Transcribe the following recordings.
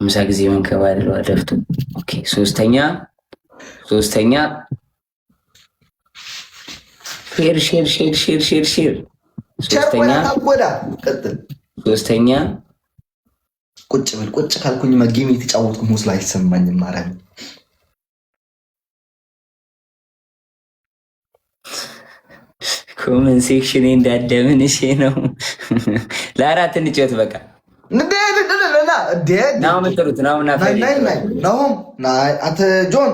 ምሳ ጊዜ መንከባለል አደፍቶ ኦኬ። ሶስተኛ ሼር ሶስተኛ ቁጭ ብል ቁጭ ካልኩኝ መጌም የተጫወትኩ መስሎ አይሰማኝም። ማርያም ኮመን ሴክሽን እንዳደምን እሺ ነው። ለአራት እንጫወት በቃ ናው ምጥሩት ናው አንተ ጆን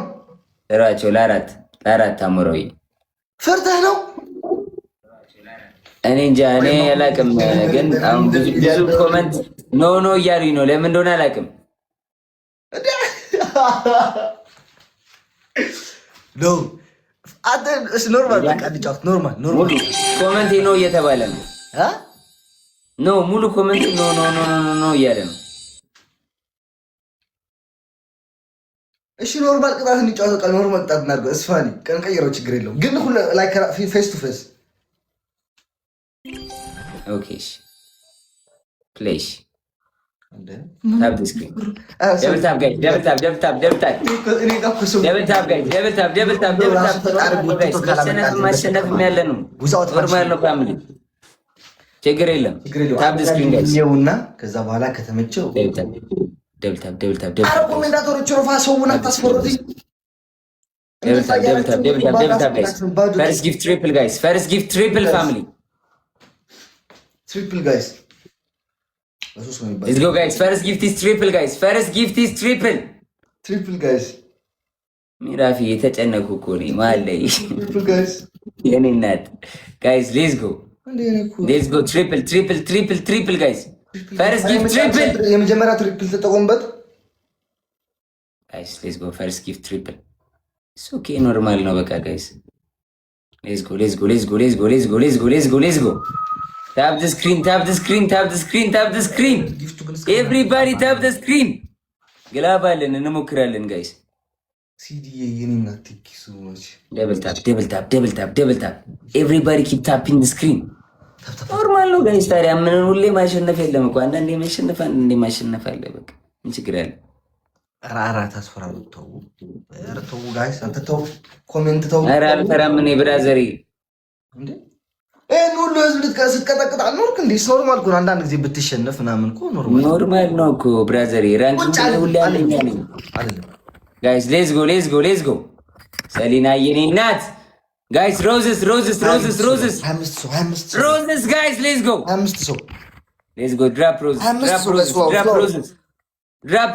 እራቸው ለአራት አሞራዊ ፈርተህ ነው። እኔ እንጃ እኔ አላቅም፣ ግን አሁን ብዙ ኮመንት ኖ እያሉኝ ነው። ለምን እንደሆነ አላቅም። ኖርማል ኮመንቴ ነው እየተባለ ነው። ኖ ሙሉ ኮመንት ኖ እያለ ነው። እሺ ኖርማል ቅጣት እንጫወት። ቃል ኖርማል ቅጣት እናድርገው። እስፋኒ ቀን ቀይረው ችግር የለውም። ግን ሁሉ ላይክ ፌስ ቱ ፌስ ኦኬ። እሺ ፕሌይ ታብ ዘ ስክሪን ደብል ታብ ጋይስ ደብል ታብ ማሸነፍ ያለ ነው። ኖርማል ነው ፋሚሊ ችግር የለም። ታብ ዘ ስክሪን ጋይስ ይውና ከዛ በኋላ ከተመቸው ደብል ታብ ኮሜንታተሮች ነው ፋሰውና ታስፈሩት። ደብል ታብ ጋይስ ፈርስት ጊፍት ትሪፕል ጋይስ ፈርስት ጊፍት ትሪፕል ፋሚሊ ትሪፕል ጋይስ let's go guys first gift is triple guys first gift is triple guys ሚራፊ የተጨነኩ እኮ ነኝ ማለይ triple guys የኔ እናት guys let's go triple guys first gift triple የመጀመሪያ ትሪፕል ተጠቆምበት guys let's go first gift triple it's okay ኖርማል ነው በቃ guys let's go tap the screen everybody tap the screen ግላባለን እንሞክራለን ጋይስ ሲዲ የኔና ቲክሱ ነው double tap everybody keep tapping the screen ኖርማል ነው ጋይስ ታዲያ ምን ሁሌ ማሸነፍ የለም እኮ አንዳንዴ ማሸነፍ አለ በቃ ምን ችግር አለ ራራ ታስፈራሩ ተው ጋይስ አንተ ተው ኮሜንት ተው ኧረ አልፈራም እኔ ብራዘሪ እንዴ ሁሉ ህዝብ ስትቀጠቅጥ አልኖርክ እንዴ? ኖርማል እኮ አንዳንድ ጊዜ ብትሸነፍ ምናምን እኮ ኖርማል ነው እኮ ብራዘር። ራንኪንግ ሁሉ ያለኝ ነኝ ጋይስ። ሌትስ ጎ ሰሊና የኔ ናት ጋይስ። ሮዝስ ጋይስ ሌትስ ጎ 5 ሰው ሌትስ ጎ ድራፕ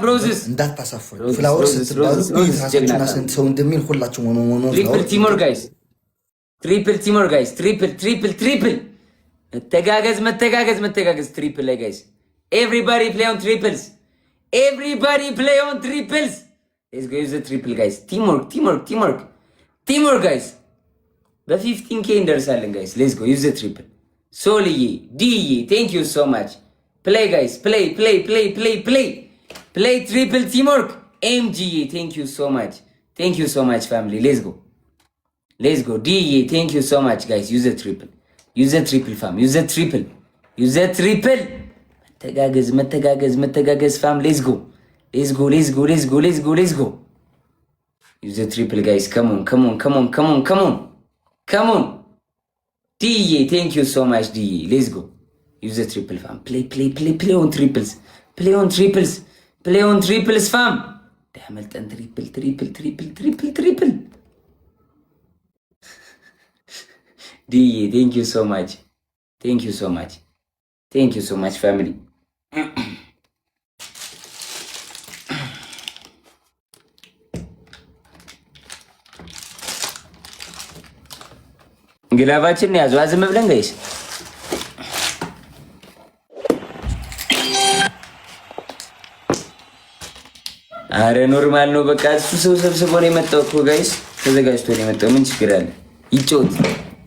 ሮዝስ እንዳታሳፍሩ። ፍላወር ስትባሉ ራሳችሁና ስንት ሰው እንደሚል ሁላችሁም ሆኖ ትሪፕል ቲሞር ጋይስ ትሪፕል መተጋገዝ ትሪፕል ላይ ጋይስ ኤቭሪባዲ ፕሌይ ኦን ትሪፕልስ ሌትስ ጎ ዩዝ ዘ ትሪፕል ጋይስ ቲምወርክ ጋይስ በ15k እንደርሳለን ጋይስ ሌትስ ጎ ዩዝ ዘ ትሪፕል ሶልዬ ዲዬ ቴንክ ዩ ሶ ማች ፕሌይ ጋይስ ፕሌይ ትሪፕል ቲምወርክ ኤምጂዬ ቴንክ ዩ ሶ ማች ፋሚሊ Let's go. DE, thank you so much, guys. Use the triple, fam. Use the triple. መተጋገዝ, fam. Let's go. Use the triple, guys. Come on. DE, thank you so much, DE. Let's go. Use the triple, fam. Play on triples. Play on triples, fam. Hamilton, triple. DE, thank you so much family. ግላባችን ያዙ አዝም ብለን ጋይስ አረ ኖርማል ነው በቃ እሱ ሰው ሰብስቦ ነው የመጣው እኮ ጋይስ ተዘጋጅቶ ነው የመጣው ምን ችግር አለ ይጮት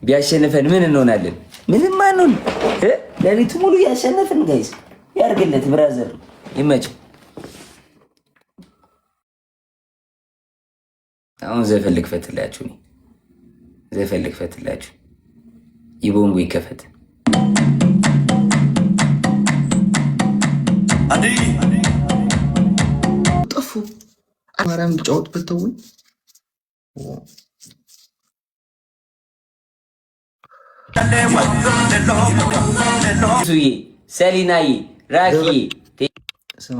ቢያሸንፈን ምን እንሆናለን? ምንም አንሆን። ለሊቱ ሙሉ ያሸነፍን ጋይስ ያርግለት ብራዘር ይመጭ። አሁን ዘፈን ልክፈትላችሁ ይቦንጉ ይከፈት ማርያም ጫወት ብትውኝ ሰሊናዬ ራኪ ስማ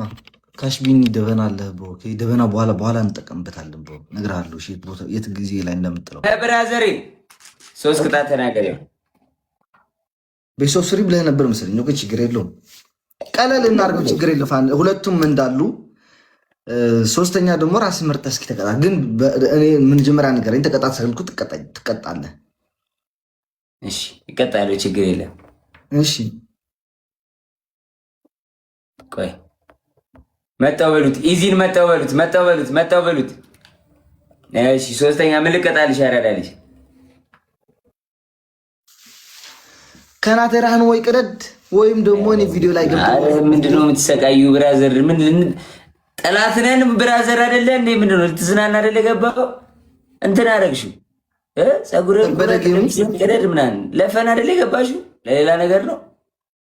ካሽቢኒ ደበና አለ ብሮ። ደበና በኋላ እንጠቀምበታለን ብሮ። እነግርሃለሁ የት ጊዜ ላይ እንደምጥለው። ብራዘሬ 3 ቅጣት ተናገር። ቤሶ ስሪ ብለህ ነበር መሰለኝ። ኦኬ ችግር የለውም ቀለል እናድርገው፣ ችግር የለውም። ሁለቱም እንዳሉ ሶስተኛ ደግሞ ራስ መርጠህ እስኪ ተቀጣ። ግን እኔ ምን ጀመሪያ ንገረኝ። ተቀጣ ሰልኩ ትቀጣለህ። እሺ እቀጣለሁ፣ ችግር የለም። እሺ ቆይ መጣው በሉት፣ ኢዚን መጣው በሉት። እሺ ሶስተኛ ምን ልቀጣልሽ? ያራዳልሽ ከናተራህን ወይ ቅደድ ወይም ደግሞ እኔ ቪዲዮ ላይ ገባ። ምንድነው የምትሰቃዩ ብራዘር? ምንድን ጠላት ነን ብራዘር አይደለ እንዴ? ምንድነው ልትዝናና አይደለ? ገባው እንትን አደረግሽው ጸጉርን ቅደድ ምናምን ለፈን አይደለ? ገባሽው ለሌላ ነገር ነው።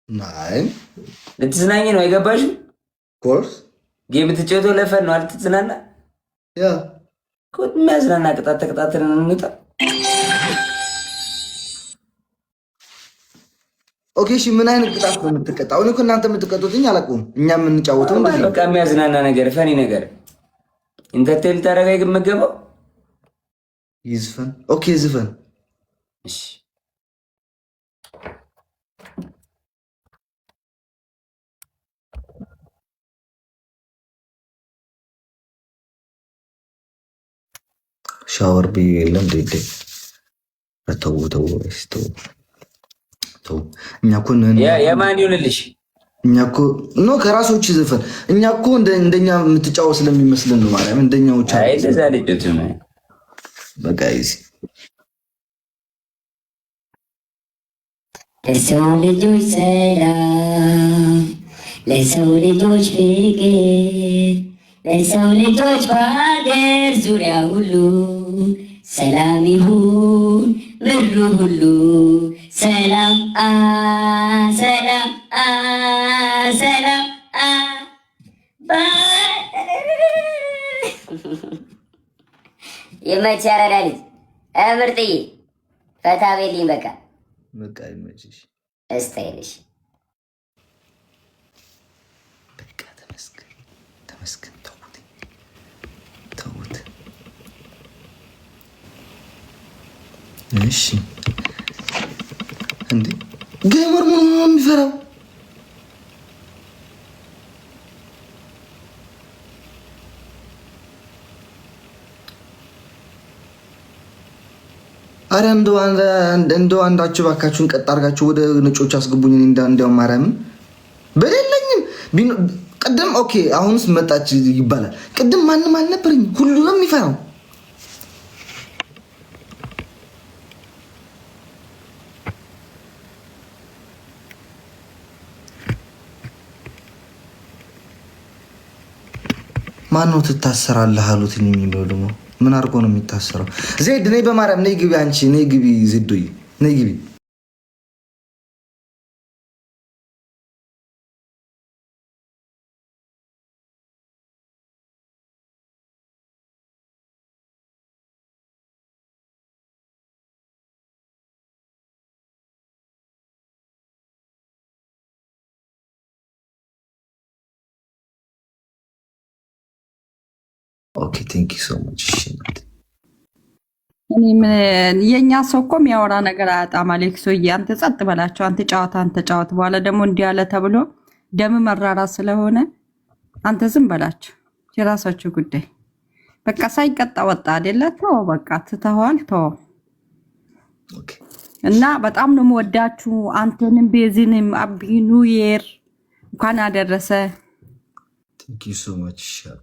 ናይ ልትዝናኝ ነው አይገባሽው? ኮርስ ጌም ትጫወተው ለፈን ነው አልትዝናና። ያ ኮት የሚያዝናና ቅጣት ተቀጣጥረን እንውጣ። ኦኬ እሺ ምን አይነት ቅጣት ነው የምትቀጣው? እኔ እኮ እናንተ የምትቀጡትኝ አላውቅም። እኛ የምንጫወተው እንደዚህ በቃ የሚያዝናና ነገር ፈኒ ነገር ኢንተርቴል ታረጋይ ግመገበው ይዝፈን። ኦኬ ዝፈን። እሺ ሻወር ቢ የለም ዴዴ ተው እኛ እኮ የማን ይሁንልሽ? እኛ እኮ ኖ ከራሶች ዘፈን እኛ እኮ እንደኛ የምትጫወት ስለሚመስልን ነው። ማርያም እንደኛዎች አይ ለዛ ልጅት ነው በቃ ይዚ ለሰው ልጆች ሰላም፣ ለሰው ልጆች ፍቅር፣ ለሰው ልጆች በሀገር ዙሪያ ሁሉ ሰላም ይሁን ምድሩ ሁሉ ሰላም ሰላም ሰላም ይመች ያረዳ ልጅ ምርጥዬ ፈታ ቤልኝ በቃ ይመችሽ እስታይልሽ በቃ ተመስገን ተውት እሺ እንዴ ጌመር ምን ነው የሚፈራው? አረ እንደው አንዳችሁ ባካችሁን ቀጥ አድርጋችሁ ወደ ነጮች አስገቡኝ። እንደው ማርያምን በሌለኝም ቅድም ኦኬ አሁንስ መጣች ይባላል። ቅድም ማንም አልነበረኝ፣ ሁሉ ነው የሚፈራው። ማነው ትታሰራለህ አሉት የሚለው ደግሞ ምን አድርጎ ነው የሚታሰረው? ዜድ ነይ በማርያም ነይ ግቢ፣ አንቺ ነይ ግቢ፣ ዜዶዬ ነይ ግቢ። ኦኬ ቴንክ ዩ ሶ ማች። የእኛ ሰው እኮ የሚያወራ ነገር አያጣም። አሌክሶዬ አንተ ጸጥ በላቸው። አንተ ጨዋታ በኋላ ደግሞ እንዲህ ያለ ተብሎ ደም መራራት ስለሆነ አንተ ዝም በላቸው። የራሳቸው ጉዳይ። በቃ ሳይቀጣ ወጣ አይደለ? ተው በቃ ትተዋል። ተው እና በጣም ነው የምወዳችሁ አንተንም ቤዚንም። አቢ ኒው ይር እንኳን አደረሰ።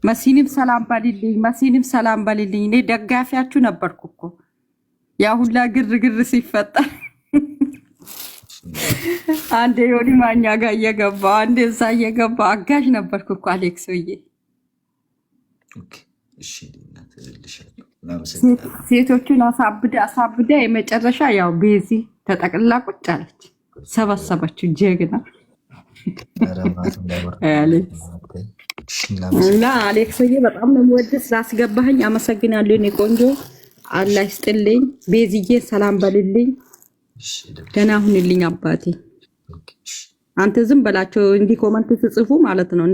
መሲንም ሰላም በልልኝ። እኔ ደጋፊያችሁ ነበርኩ እኮ ያ ሁላ ግርግር ሲፈጠር አንዴ ዮኒ ማኛ ጋር እየገባ አንዴ እዛ እየገባ አጋዥ ነበርኩ እኮ አሌክሶዬ። ሴቶቹን አሳብዳ የመጨረሻ ያው ቤዚ ተጠቅልላ ቁጭ አለች። ሰበሰበችው ጀግና እና አሌክስዬ በጣም ነው የምወድህ። ስላስገባኸኝ አመሰግናለሁ። እኔ ቆንጆ አላህ ይስጥልኝ። ቤዝዬ ሰላም በልልኝ። ደህና ሁንልኝ አባቴ። አንተ ዝም በላቸው እንዲህ ኮመንት ትጽፉ ማለት ነው።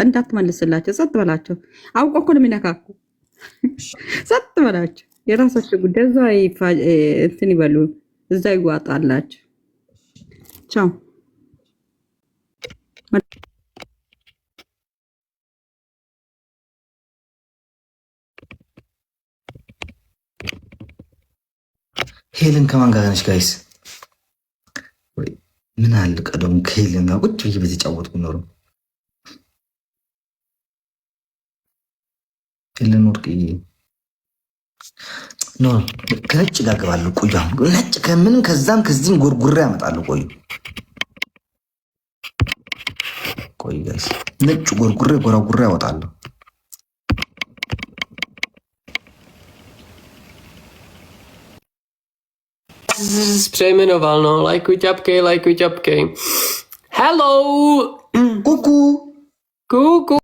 እንዳትመልስላቸው፣ ጸጥ በላቸው። አውቆ እኮ ነው የሚነካኩ። ጸጥ በላቸው። የራሳቸው ጉዳይ እዛ እንትን ይበሉ፣ እዛ ይዋጣላቸው። ቻው። ሄለን ከማን ጋር ነች ጋይስ? ምን አለ ቀደም ከሄለን ጋር ቁጭ ብዬ በተጫወትኩ ኖሮ። ሄለን ወርቅዬ ኖ ከነጭ ጋር ገባለሁ። ቆዩ ነጭ ከምንም ከዛም ከዚህም ጎርጉሬ ያመጣለሁ። ቆዩ ጋይስ ነጭ ጎርጉሬ ጎራጉሬ ያወጣለሁ። Přejmenovaný, lajkuj ťapkej. Hello! Kuku! Kuku!